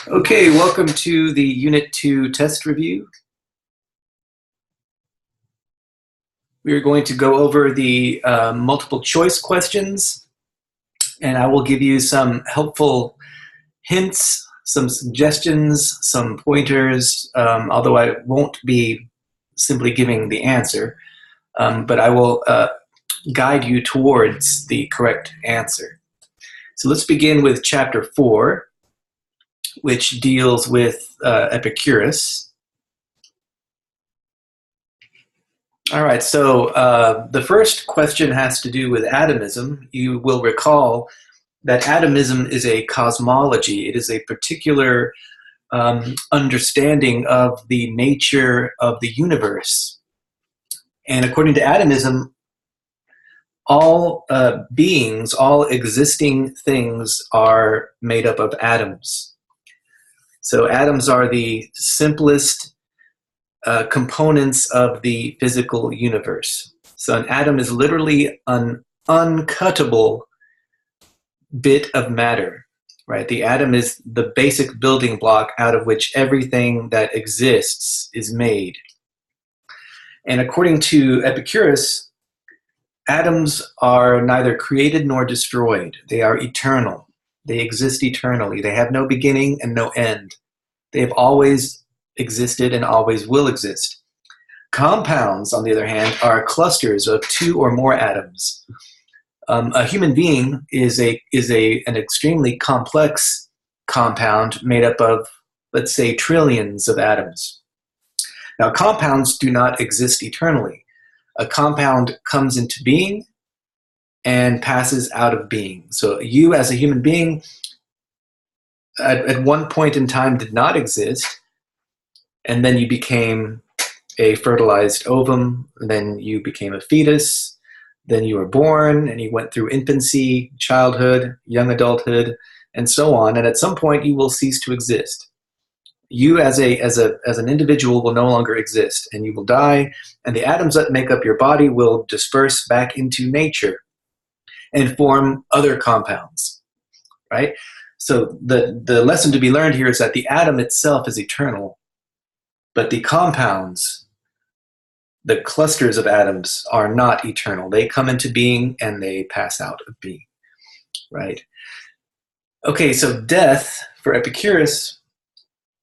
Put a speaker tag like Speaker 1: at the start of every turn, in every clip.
Speaker 1: Okay, welcome to the Unit 2 test review. We are going to go over the multiple choice questions, and I will give you some helpful hints, some suggestions, some pointers, although I won't be simply giving the answer, but I will guide you towards the correct answer. So let's begin with Chapter 4, which deals with Epicurus. All right, so the first question has to do with atomism. You will recall that atomism is a cosmology. It is a particular understanding of the nature of the universe. And according to atomism, all beings, all existing things are made up of atoms. So atoms are the simplest components of the physical universe. So an atom is literally an uncuttable bit of matter, right? The atom is the basic building block out of which everything that exists is made. And according to Epicurus, atoms are neither created nor destroyed. They are eternal. They exist eternally. They have no beginning and no end. They have always existed and always will exist. Compounds, on the other hand, are clusters of two or more atoms. A human being is an extremely complex compound made up of, let's say, trillions of atoms. Now, compounds do not exist eternally. A compound comes into being and passes out of being. So you, as a human being, at one point in time did not exist, and then you became a fertilized ovum, then you became a fetus, then you were born, and you went through infancy, childhood, young adulthood, and so on. And at some point, you will cease to exist. You, as an individual, will no longer exist, and you will die. And the atoms that make up your body will disperse back into nature and form other compounds, right? So the lesson to be learned here is that the atom itself is eternal, but the compounds, the clusters of atoms, are not eternal. They come into being and they pass out of being, right? Okay, so death for Epicurus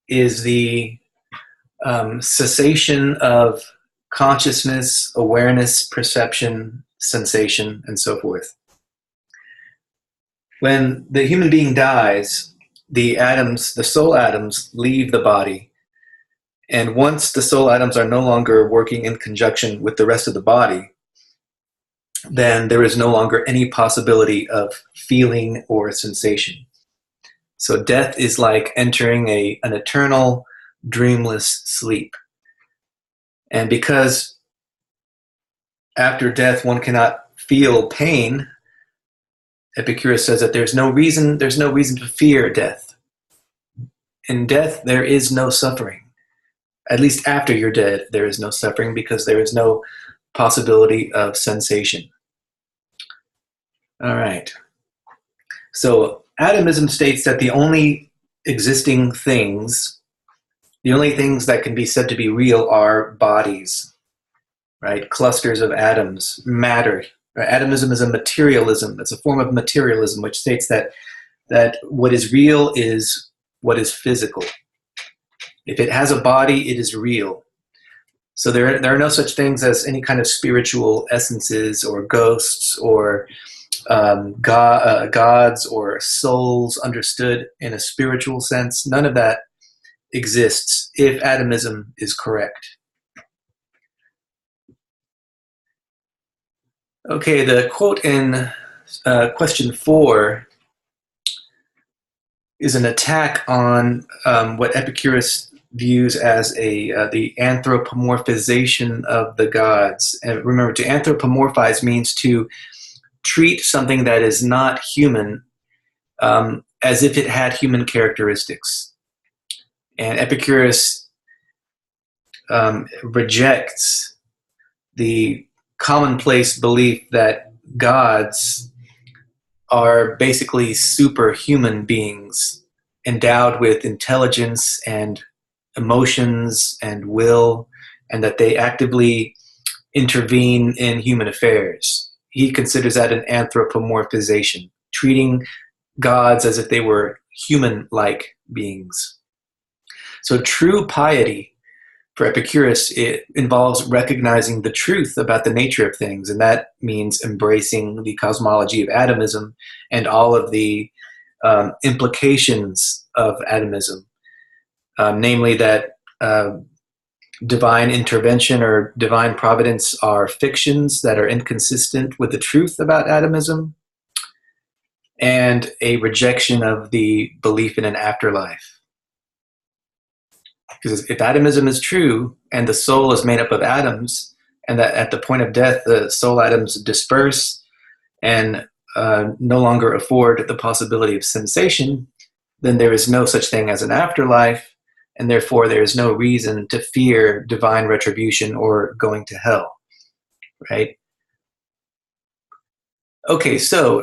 Speaker 1: is the cessation of consciousness, awareness, perception, sensation, and so forth. When the human being dies, the atoms, the soul atoms, leave the body. And once the soul atoms are no longer working in conjunction with the rest of the body, then there is no longer any possibility of feeling or sensation. So death is like entering an eternal, dreamless sleep. And because after death one cannot feel pain, Epicurus says that there's no reason to fear death. In death, there is no suffering. At least after you're dead, there is no suffering because there is no possibility of sensation. All right. So atomism states that the only existing things, the only things that can be said to be real are bodies, right? Clusters of atoms, matter. Atomism is a materialism. It's a form of materialism which states that what is real is what is physical. If it has a body, it is real. So there are no such things as any kind of spiritual essences or ghosts or gods or souls understood in a spiritual sense. None of that exists if atomism is correct. Okay, the quote in question 4 is an attack on what Epicurus views as the anthropomorphization of the gods. And remember, to anthropomorphize means to treat something that is not human as if it had human characteristics. And Epicurus rejects the commonplace belief that gods are basically superhuman beings endowed with intelligence and emotions and will, and that they actively intervene in human affairs. He considers that an anthropomorphization, treating gods as if they were human-like beings. So true piety for Epicurus, it involves recognizing the truth about the nature of things, and that means embracing the cosmology of atomism and all of the implications of atomism, namely that divine intervention or divine providence are fictions that are inconsistent with the truth about atomism, and a rejection of the belief in an afterlife. Because if atomism is true and the soul is made up of atoms, and that at the point of death the soul atoms disperse and no longer afford the possibility of sensation, then there is no such thing as an afterlife, and therefore there is no reason to fear divine retribution or going to hell, right? Okay, so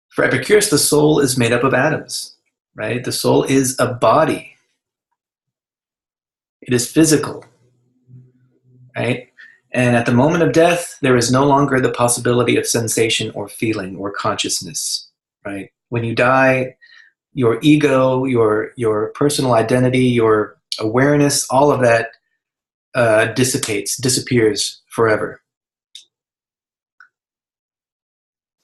Speaker 1: for Epicurus, the soul is made up of atoms, right? The soul is a body. It is physical, right? And at the moment of death, there is no longer the possibility of sensation or feeling or consciousness, right? When you die, your ego, your personal identity, your awareness, all of that disappears forever.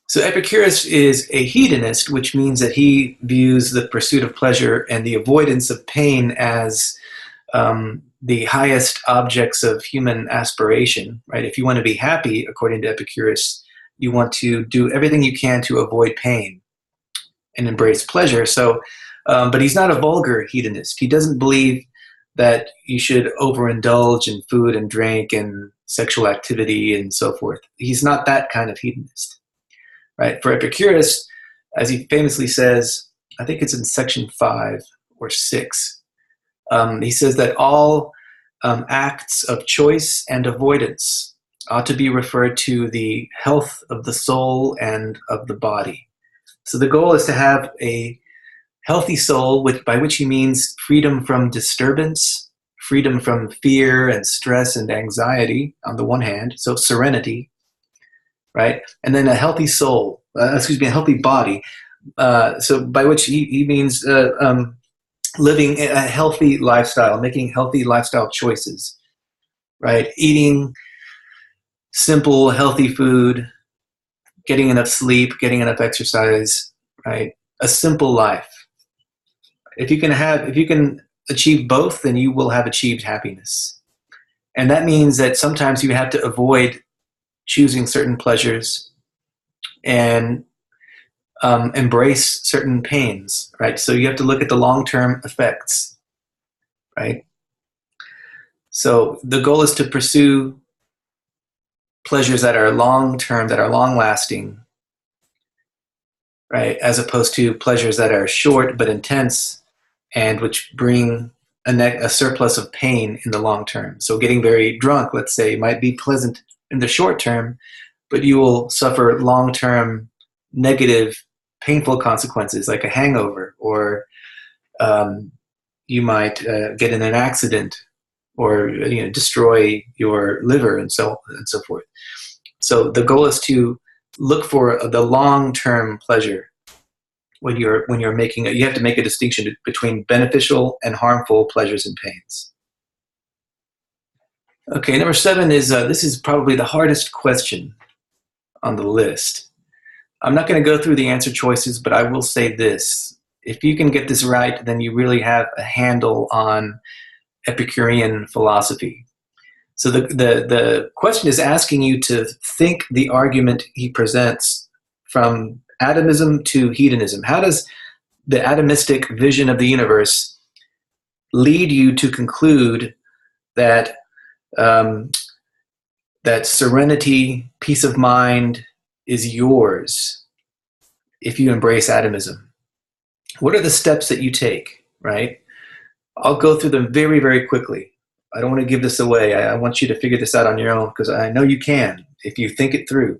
Speaker 1: So Epicurus is a hedonist, which means that he views the pursuit of pleasure and the avoidance of pain as the highest objects of human aspiration, right? If you want to be happy, according to Epicurus, you want to do everything you can to avoid pain and embrace pleasure. So, but he's not a vulgar hedonist. He doesn't believe that you should overindulge in food and drink and sexual activity and so forth. He's not that kind of hedonist, right? For Epicurus, as he famously says, I think it's in section 5 or 6, he says that all acts of choice and avoidance ought to be referred to the health of the soul and of the body. So the goal is to have a healthy soul, by which he means freedom from disturbance, freedom from fear and stress and anxiety on the one hand, so serenity, right? And then a healthy soul, a healthy body. So by which he means living a healthy lifestyle, making healthy lifestyle choices, right? Eating simple, healthy food, getting enough sleep, getting enough exercise, right? A simple life. If you can achieve both, then you will have achieved happiness. And that means that sometimes you have to avoid choosing certain pleasures and embrace certain pains, right? So you have to look at the long-term effects, right? So the goal is to pursue pleasures that are long-term, that are long-lasting, right? As opposed to pleasures that are short but intense and which bring a surplus of pain in the long term. So getting very drunk, let's say, might be pleasant in the short term, but you will suffer long-term negative, painful consequences like a hangover, or you might get in an accident, or destroy your liver, and so forth. So the goal is to look for the long-term pleasure when you're making you have to make a distinction between beneficial and harmful pleasures and pains. Okay, number 7 is this is probably the hardest question on the list. I'm not going to go through the answer choices, but I will say this. If you can get this right, then you really have a handle on Epicurean philosophy. So the question is asking you to think the argument he presents from atomism to hedonism. How does the atomistic vision of the universe lead you to conclude that that serenity, peace of mind is yours if you embrace atomism? What are the steps that you take, right? I'll go through them very, very quickly. I don't want to give this away. I want you to figure this out on your own, because I know you can if you think it through.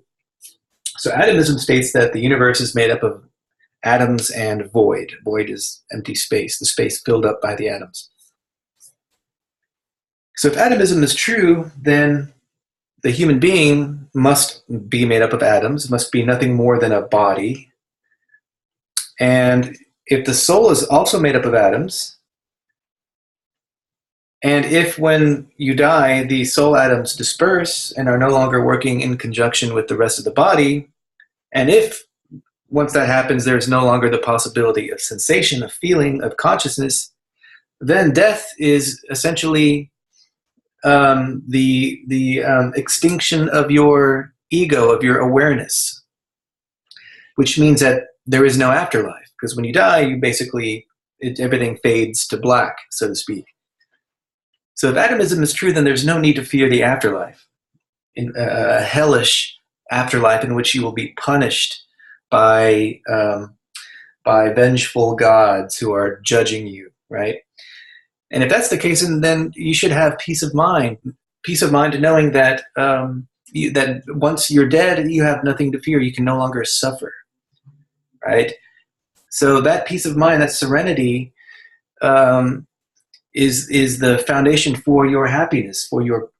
Speaker 1: So atomism states that the universe is made up of atoms and void. Void is empty space, the space filled up by the atoms. So if atomism is true, then the human being must be made up of atoms, must be nothing more than a body. And if the soul is also made up of atoms, and if when you die, the soul atoms disperse and are no longer working in conjunction with the rest of the body, and if once that happens, there's no longer the possibility of sensation, of feeling, of consciousness, then death is essentially the extinction of your ego, of your awareness, which means that there is no afterlife. Because when you die, you basically, everything fades to black, so to speak. So if atomism is true, then there's no need to fear the afterlife, in a hellish afterlife in which you will be punished by vengeful gods who are judging you, right? And if that's the case, then you should have peace of mind knowing that that once you're dead, you have nothing to fear. You can no longer suffer, right? So that peace of mind, that serenity, is the foundation for your happiness, for your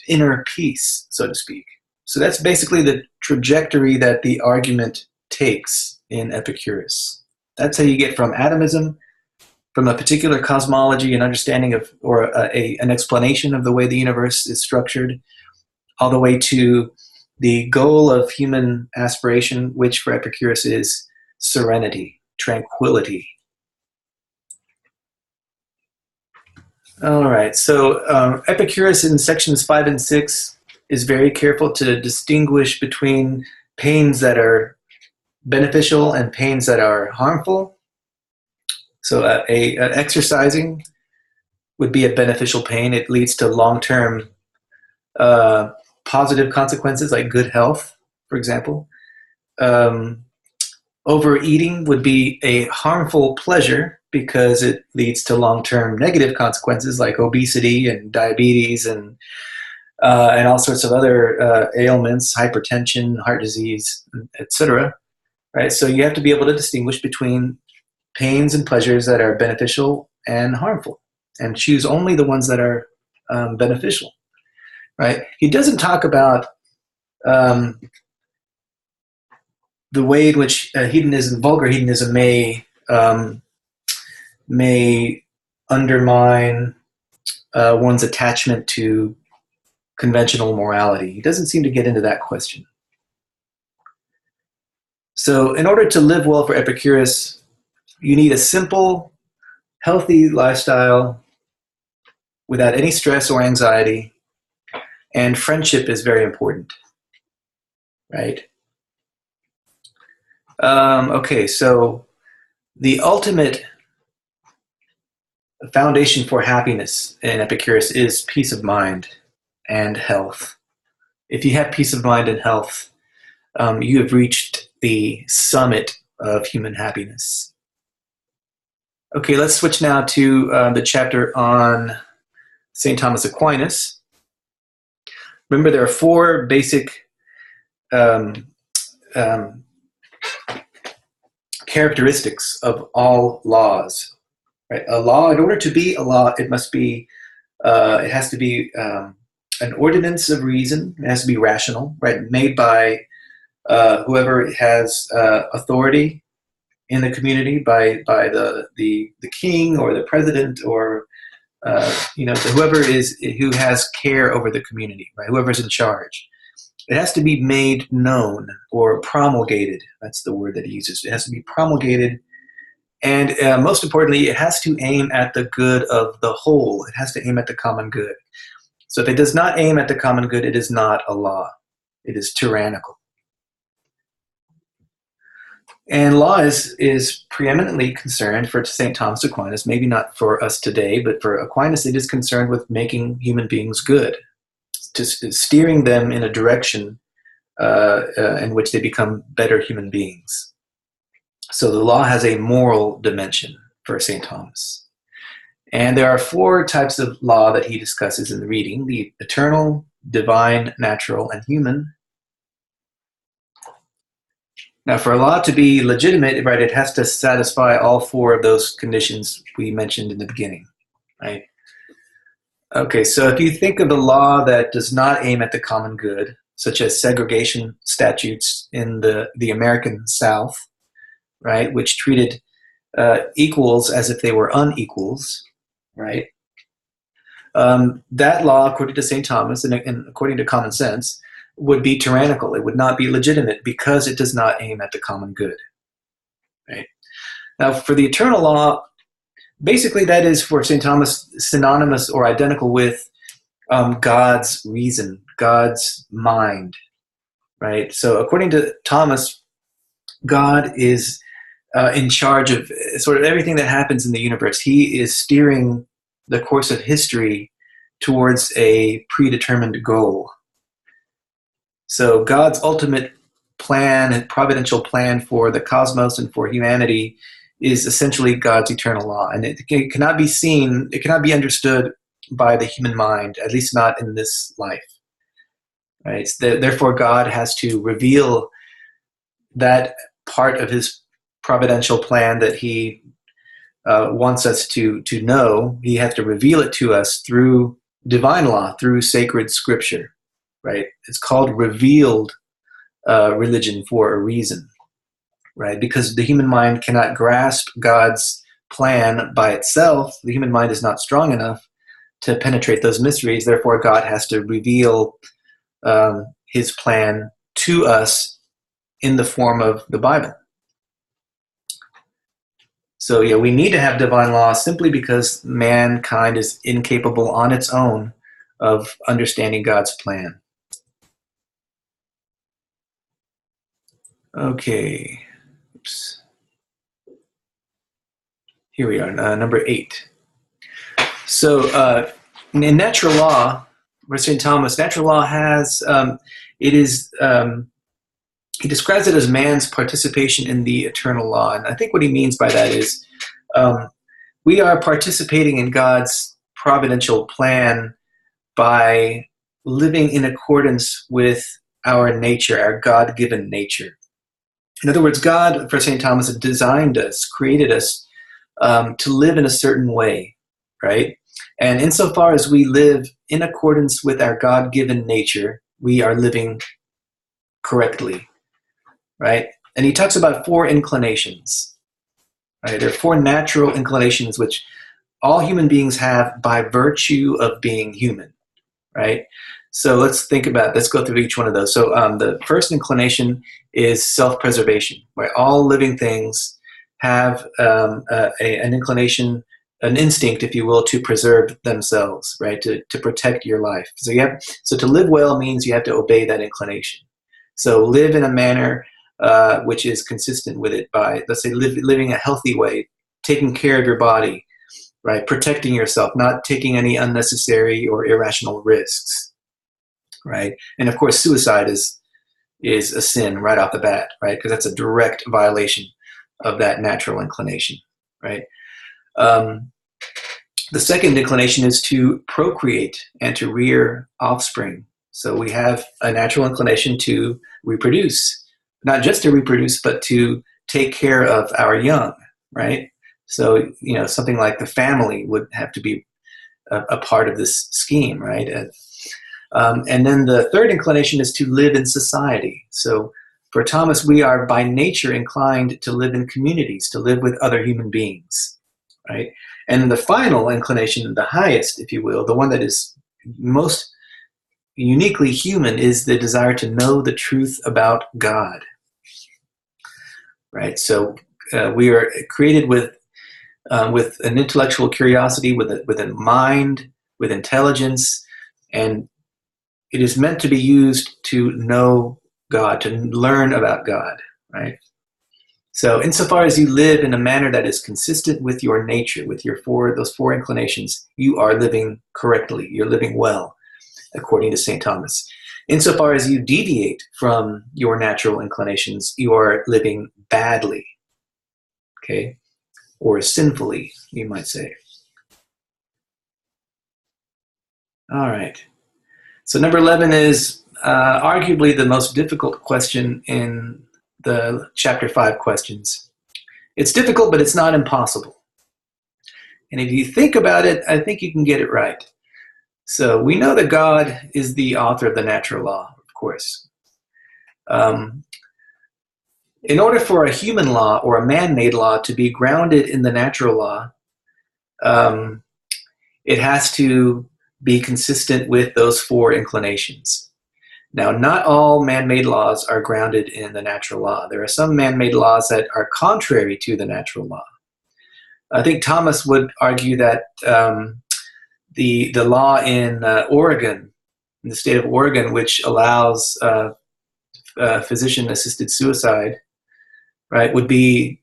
Speaker 1: inner peace, so to speak. So that's basically the trajectory that the argument takes in Epicurus. That's how you get from atomism, from a particular cosmology and understanding of, or an explanation of the way the universe is structured, all the way to the goal of human aspiration, which for Epicurus is serenity, tranquility. All right, so Epicurus in sections 5 and 6 is very careful to distinguish between pains that are beneficial and pains that are harmful. So exercising would be a beneficial pain. It leads to long-term positive consequences like good health, for example. Overeating would be a harmful pleasure because it leads to long-term negative consequences like obesity and diabetes and all sorts of other ailments, hypertension, heart disease, etc. Right? So you have to be able to distinguish between pains and pleasures that are beneficial and harmful, and choose only the ones that are beneficial. Right? He doesn't talk about the way in which hedonism, vulgar hedonism, may undermine one's attachment to conventional morality. He doesn't seem to get into that question. So in order to live well for Epicurus, you need a simple, healthy lifestyle without any stress or anxiety, and friendship is very important, right? Okay, so the ultimate foundation for happiness in Epicurus is peace of mind and health. If you have peace of mind and health, you have reached the summit of human happiness. Okay, let's switch now to the chapter on St. Thomas Aquinas. Remember, there are 4 basic characteristics of all laws. Right? A law, in order to be a law, it has to be an ordinance of reason. It has to be rational, right? Made by whoever has authority in the community, by the king or the president or whoever who has care over the community, right? Whoever's in charge. It has to be made known or promulgated. That's the word that he uses. It has to be promulgated, and most importantly, it has to aim at the good of the whole. It has to aim at the common good. So if it does not aim at the common good, it is not a law. It is tyrannical. And law is preeminently concerned for St. Thomas Aquinas, maybe not for us today, but for Aquinas, it is concerned with making human beings good, to steering them in a direction in which they become better human beings. So the law has a moral dimension for St. Thomas. And there are 4 types of law that he discusses in the reading: the eternal, divine, natural, and human. Now, for a law to be legitimate, right, it has to satisfy all four of those conditions we mentioned in the beginning, right? Okay, so if you think of a law that does not aim at the common good, such as segregation statutes in the American South, right, which treated equals as if they were unequals, right? That law, according to St. Thomas and according to common sense, would be tyrannical. It would not be legitimate because it does not aim at the common good, right? Now, for the eternal law, basically that is for St. Thomas synonymous or identical with God's reason, God's mind, right? So according to Thomas, God is in charge of sort of everything that happens in the universe. He is steering the course of history towards a predetermined goal. So God's ultimate plan and providential plan for the cosmos and for humanity is essentially God's eternal law. And it cannot be seen, it cannot be understood by the human mind, at least not in this life. Right? Therefore, God has to reveal that part of his providential plan that he wants us to know. He has to reveal it to us through divine law, through sacred scripture. Right? It's called revealed religion for a reason. Right? Because the human mind cannot grasp God's plan by itself. The human mind is not strong enough to penetrate those mysteries. Therefore, God has to reveal his plan to us in the form of the Bible. So yeah, we need to have divine law simply because mankind is incapable on its own of understanding God's plan. Okay. Oops. Here we are, number 8. So in natural law, where St. Thomas, natural law has, he describes it as man's participation in the eternal law. And I think what he means by that is we are participating in God's providential plan by living in accordance with our nature, our God-given nature. In other words, God, for St. Thomas, had designed us, created us to live in a certain way, right? And insofar as we live in accordance with our God-given nature, we are living correctly, right? And he talks about 4 inclinations, right? There are 4 natural inclinations which all human beings have by virtue of being human, right? So let's go through each one of those. So the first inclination is self-preservation, where all living things have an inclination, an instinct, if you will, to preserve themselves, right? To protect your life. So to live well means you have to obey that inclination. So live in a manner which is consistent with it by, let's say, living a healthy way, taking care of your body, right? Protecting yourself, not taking any unnecessary or irrational risks, right? And of course, suicide is a sin right off the bat, right? Because that's a direct violation of that natural inclination, right? The second inclination is to procreate and to rear offspring. So we have a natural inclination to reproduce, not just to reproduce, but to take care of our young, right? So, something like the family would have to be a part of this scheme, right? And then the third inclination is to live in society. So for Thomas, we are by nature inclined to live in communities, to live with other human beings, right? And the final inclination, the highest, if you will, the one that is most uniquely human, is the desire to know the truth about God, right? So we are created with an intellectual curiosity, with a mind, with intelligence, and it is meant to be used to know God, to learn about God, right? So insofar as you live in a manner that is consistent with your nature, with those 4 inclinations, you are living correctly. You're living well, according to St. Thomas. Insofar as you deviate from your natural inclinations, you are living badly, okay? Or sinfully, you might say. All right. So number 11 is arguably the most difficult question in the chapter 5 questions. It's difficult, but it's not impossible. And if you think about it, I think you can get it right. So we know that God is the author of the natural law, of course. In order for a human law or a man-made law to be grounded in the natural law, it has to be consistent with those 4 inclinations. Now, not all man-made laws are grounded in the natural law. There are some man-made laws that are contrary to the natural law. I think Thomas would argue that the law in Oregon, in the state of Oregon, which allows physician-assisted suicide, right, would be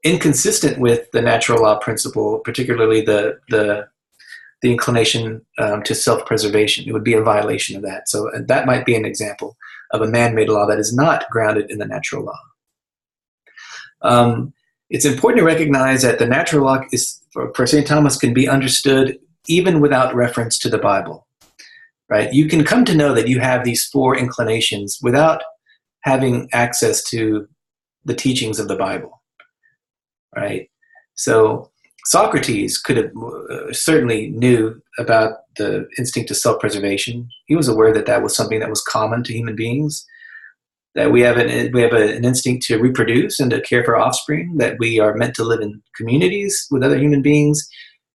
Speaker 1: inconsistent with the natural law principle, particularly the inclination to self-preservation. It would be a violation of that. So that might be an example of a man-made law that is not grounded in the natural law. It's important to recognize that the natural law is, for St. Thomas, can be understood even without reference to the Bible, right? You can come to know that you have these 4 inclinations without having access to the teachings of the Bible, right? So Socrates could have certainly knew about the instinct of self-preservation. He was aware that that was something that was common to human beings, that we have an instinct to reproduce and to care for offspring, that we are meant to live in communities with other human beings,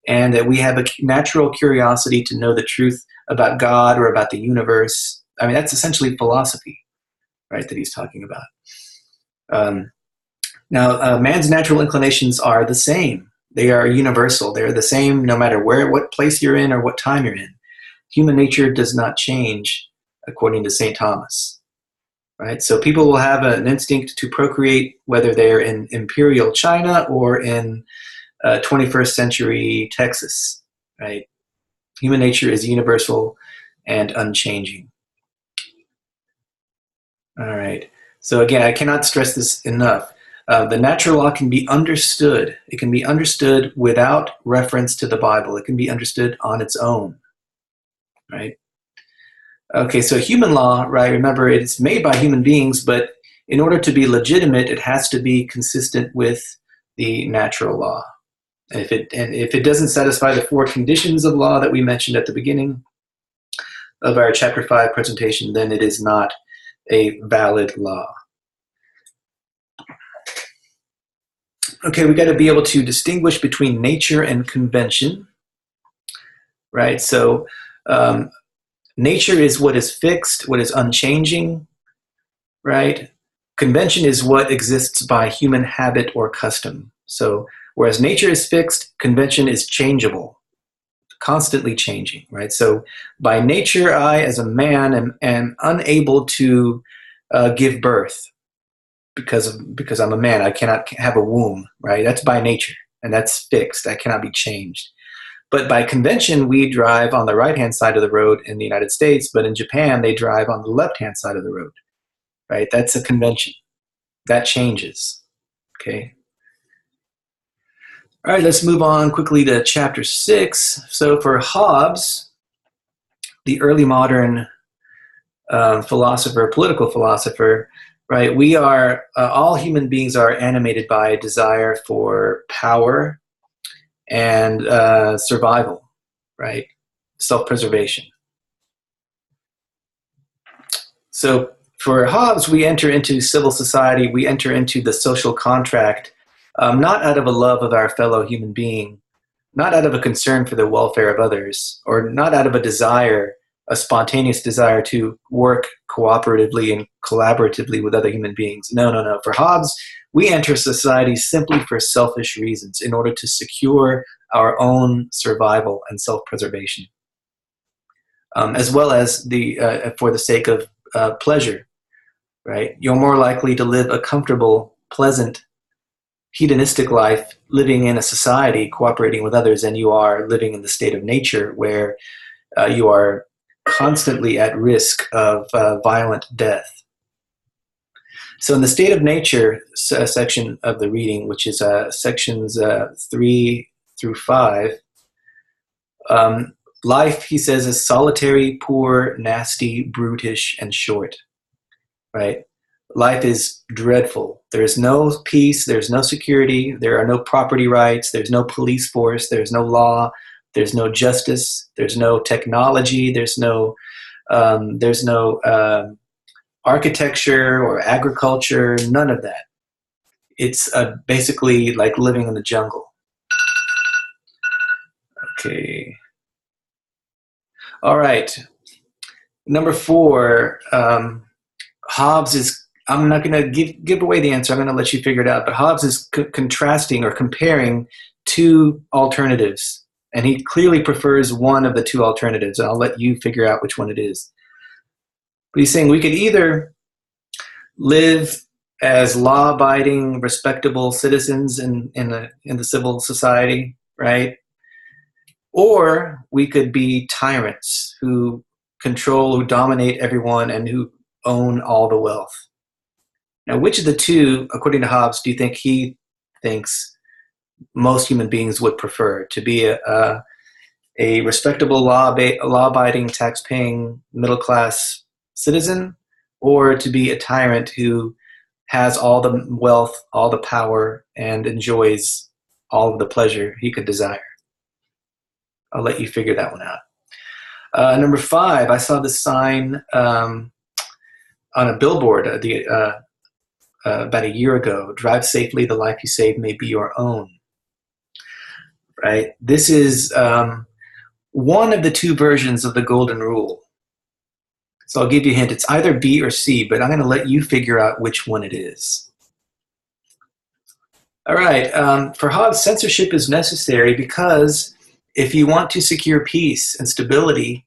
Speaker 1: and that we have a natural curiosity to know the truth about God or about the universe. I mean, that's essentially philosophy, right, that he's talking about. Now, man's natural inclinations are the same. They are universal. They're the same no matter what place you're in or what time you're in. Human nature does not change, according to St. Thomas. Right? So people will have an instinct to procreate, whether they're in imperial China or in 21st century Texas. Right? Human nature is universal and unchanging. All right. So again, I cannot stress this enough. The natural law can be understood. It can be understood without reference to the Bible. It can be understood on its own, right? Okay, so human law, right? Remember, it's made by human beings, but in order to be legitimate, it has to be consistent with the natural law. And if it doesn't satisfy the 4 conditions of law that we mentioned at the beginning of our Chapter 5 presentation, then it is not a valid law. Okay, we got to be able to distinguish between nature and convention, right? So nature is what is fixed, what is unchanging, right? Convention is what exists by human habit or custom. So whereas nature is fixed, convention is changeable, constantly changing, right? So by nature, I, as a man, am unable to give birth. Because I'm a man, I cannot have a womb, right? That's by nature, and that's fixed. That cannot be changed. But by convention, we drive on the right-hand side of the road in the United States, but in Japan, they drive on the left-hand side of the road, right? That's a convention. That changes, okay? All right, let's move on quickly to Chapter 6. So for Hobbes, the early modern political philosopher, right? We are, all human beings are animated by a desire for power and survival, right? Self-preservation. So for Hobbes, we enter into civil society, we enter into the social contract, not out of a love of our fellow human being, not out of a concern for the welfare of others, or not out of a desire, a spontaneous desire to work cooperatively and collaboratively with other human beings. No. For Hobbes, we enter society simply for selfish reasons, in order to secure our own survival and self-preservation, as well as for the sake of pleasure, right? You're more likely to live a comfortable, pleasant, hedonistic life living in a society, cooperating with others, than you are living in the state of nature, where you are constantly at risk of violent death. So in the state of nature section of the reading, which is sections 3 through 5, life, he says, is solitary, poor, nasty, brutish, and short, right? life is dreadful. There's no peace, there's no security, there are no property rights, there's no police force, there's no law, there's no justice, there's no technology, there's no architecture or agriculture, none of that. It's basically like living in the jungle. Okay. All right. Number 4, Hobbes is, I'm not going to give away the answer. I'm going to let you figure it out. But Hobbes is contrasting or comparing two alternatives. And he clearly prefers one of the two alternatives. And I'll let you figure out which one it is. But he's saying we could either live as law-abiding, respectable citizens in the civil society, right? Or we could be tyrants who control, who dominate everyone, and who own all the wealth. Now, which of the two, according to Hobbes, do you think he thinks most human beings would prefer? To be a respectable, law-abiding, tax-paying, middle-class citizen, or to be a tyrant who has all the wealth, all the power, and enjoys all of the pleasure he could desire? I'll let you figure that one out. Number 5, I saw this sign on a billboard about a year ago. Drive safely, the life you save may be your own. Right? This is one of the two versions of the Golden Rule. So I'll give you a hint. It's either B or C, but I'm going to let you figure out which one it is. All right. For Hobbes, censorship is necessary because if you want to secure peace and stability,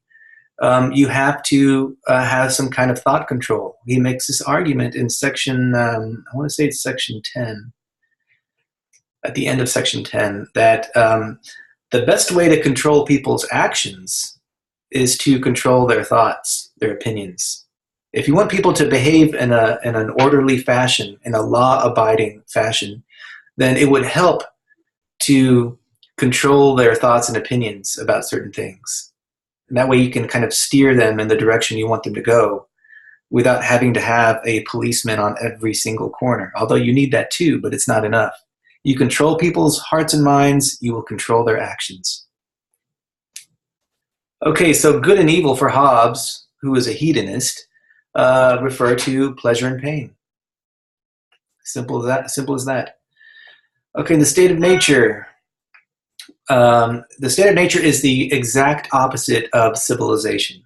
Speaker 1: you have to have some kind of thought control. He makes this argument in section, I want to say it's section 10, at the end of section 10, that the best way to control people's actions is to control their thoughts, their opinions. If you want people to behave in an orderly fashion, in a law-abiding fashion, then it would help to control their thoughts and opinions about certain things. And that way you can kind of steer them in the direction you want them to go without having to have a policeman on every single corner. Although you need that too, but it's not enough. You control people's hearts and minds, you will control their actions. Okay, so good and evil for Hobbes, who is a hedonist, refer to pleasure and pain. Simple as that. Simple as that. Okay, the state of nature. The state of nature is the exact opposite of civilization,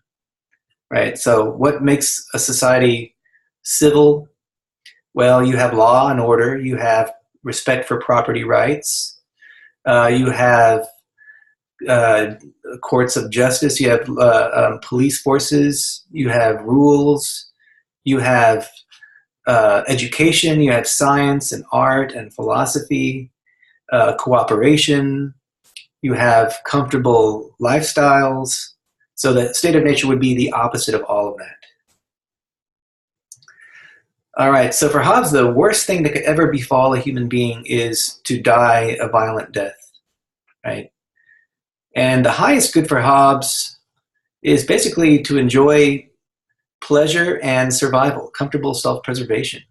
Speaker 1: right? So what makes a society civil? Well, you have law and order, you have respect for property rights, you have courts of justice, you have police forces, you have rules, you have education, you have science and art and philosophy, cooperation, you have comfortable lifestyles. So the state of nature would be the opposite of all of that. All right, so for Hobbes, the worst thing that could ever befall a human being is to die a violent death, right? And the highest good for Hobbes is basically to enjoy pleasure and survival, comfortable self-preservation,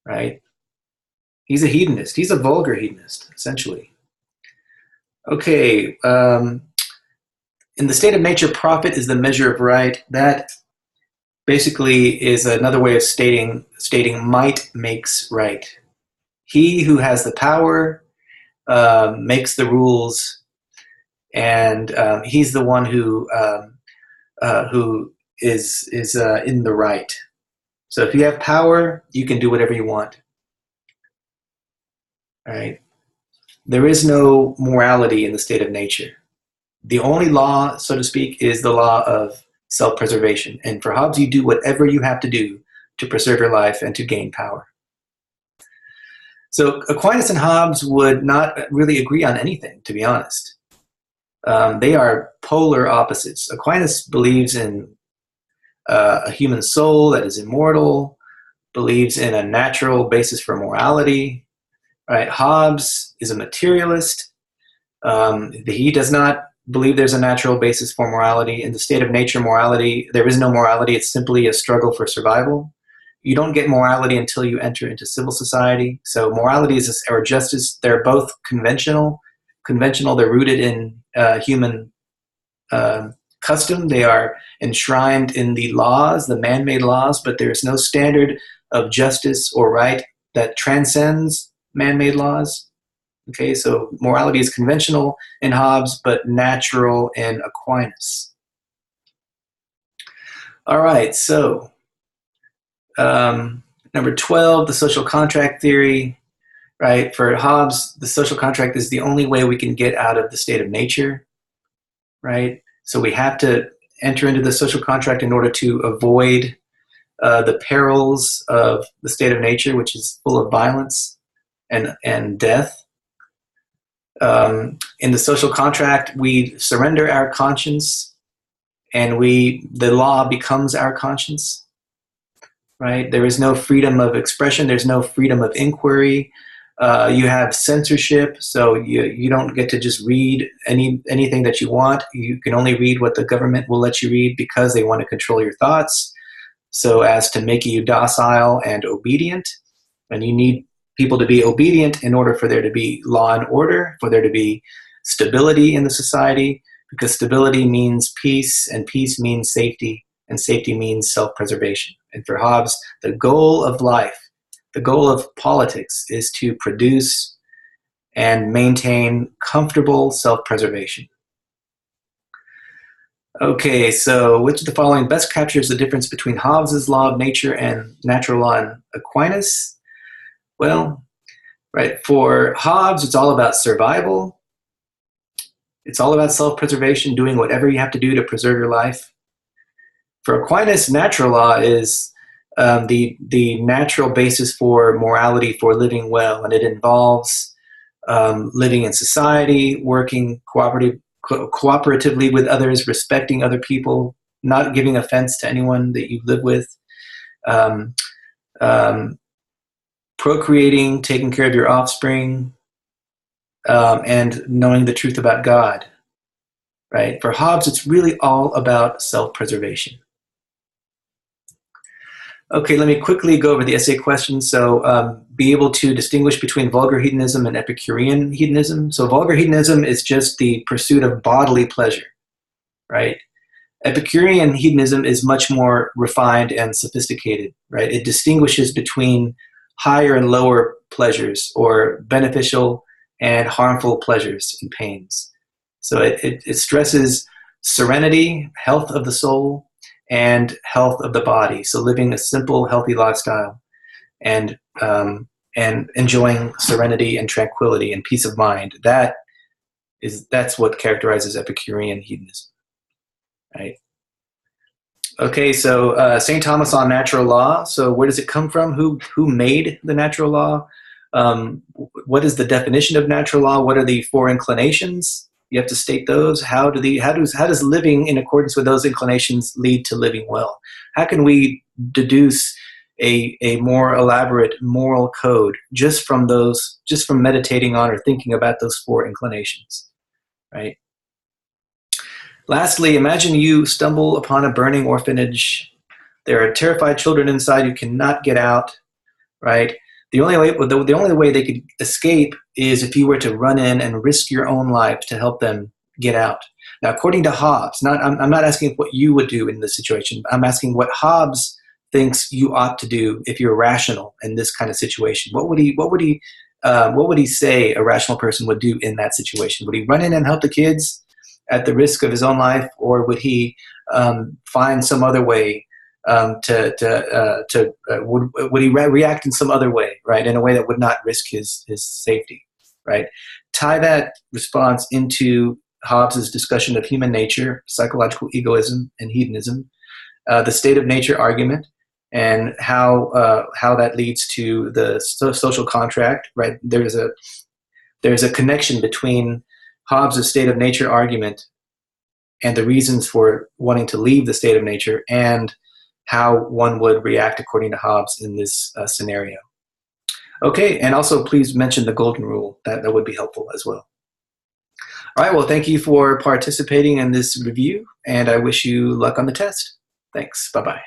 Speaker 1: right? He's a hedonist. He's a vulgar hedonist, essentially. Okay, in the state of nature, profit is the measure of right. That basically is another way of stating might makes right. He who has the power makes the rules, and he's the one who is in the right. So if you have power, you can do whatever you want. All right. There is no morality in the state of nature. The only law, so to speak, is the law of self-preservation. And for Hobbes, you do whatever you have to do to preserve your life and to gain power. So Aquinas and Hobbes would not really agree on anything, to be honest. They are polar opposites. Aquinas believes in a human soul that is immortal, believes in a natural basis for morality. Right? Hobbes is a materialist. He does not believe there's a natural basis for morality. In the state of nature, morality, there is no morality. It's simply a struggle for survival. you don't get morality until you enter into civil society. So morality or justice, they're both conventional. They're rooted in human custom. They are enshrined in the laws, the man-made laws, but there's no standard of justice or right that transcends man-made laws. Okay, so morality is conventional in Hobbes, but natural in Aquinas. All right, so number 12, the social contract theory. Right, for Hobbes, the social contract is the only way we can get out of the state of nature. Right, so we have to enter into the social contract in order to avoid the perils of the state of nature, which is full of violence and death. In the social contract, we surrender our conscience, and the law becomes our conscience. Right, there is no freedom of expression. There's no freedom of inquiry. You have censorship, so you don't get to just read anything that you want. You can only read what the government will let you read because they want to control your thoughts, so as to make you docile and obedient. And you need people to be obedient in order for there to be law and order, for there to be stability in the society, because stability means peace, and peace means safety, and safety means self-preservation. And for Hobbes, the goal of life, the goal of politics, is to produce and maintain comfortable self-preservation. Okay, so which of the following best captures the difference between Hobbes's law of nature and natural law in Aquinas? Well, right, for Hobbes, it's all about survival. It's all about self-preservation, doing whatever you have to do to preserve your life. For Aquinas, natural law is the natural basis for morality, for living well, and it involves living in society, working cooperatively with others, respecting other people, not giving offense to anyone that you live with, procreating, taking care of your offspring, and knowing the truth about God. Right? For Hobbes, it's really all about self-preservation. Okay, let me quickly go over the essay questions. So be able to distinguish between vulgar hedonism and Epicurean hedonism. So vulgar hedonism is just the pursuit of bodily pleasure, right? Epicurean hedonism is much more refined and sophisticated, right? It distinguishes between higher and lower pleasures, or beneficial and harmful pleasures and pains. So it stresses serenity, health of the soul, and health of the body. So living a simple, healthy lifestyle, and enjoying serenity and tranquility and peace of mind. That's what characterizes Epicurean hedonism, right? Okay, so St. Thomas on natural law. So where does it come from? Who made the natural law? What is the definition of natural law? What are the four inclinations? You have to state those. How does living in accordance with those inclinations lead to living well? How can we deduce a more elaborate moral code just from meditating on or thinking about those four inclinations, right? Lastly, imagine you stumble upon a burning orphanage. There are terrified children inside who cannot get out, right? The only way they could escape is if you were to run in and risk your own life to help them get out. Now, according to Hobbes, I'm not asking what you would do in this situation. I'm asking what Hobbes thinks you ought to do if you're rational in this kind of situation. What would he say a rational person would do in that situation? Would he run in and help the kids at the risk of his own life, or would he find some other way? Would he react in some other way, right? In a way that would not risk his safety, right? Tie that response into Hobbes's discussion of human nature, psychological egoism, and hedonism, the state of nature argument, and how that leads to the social contract, right? There's a connection between Hobbes's state of nature argument and the reasons for wanting to leave the state of nature, and how one would react according to Hobbes in this scenario. Okay, and also please mention the golden rule. That would be helpful as well. All right, well, thank you for participating in this review, and I wish you luck on the test. Thanks, bye-bye.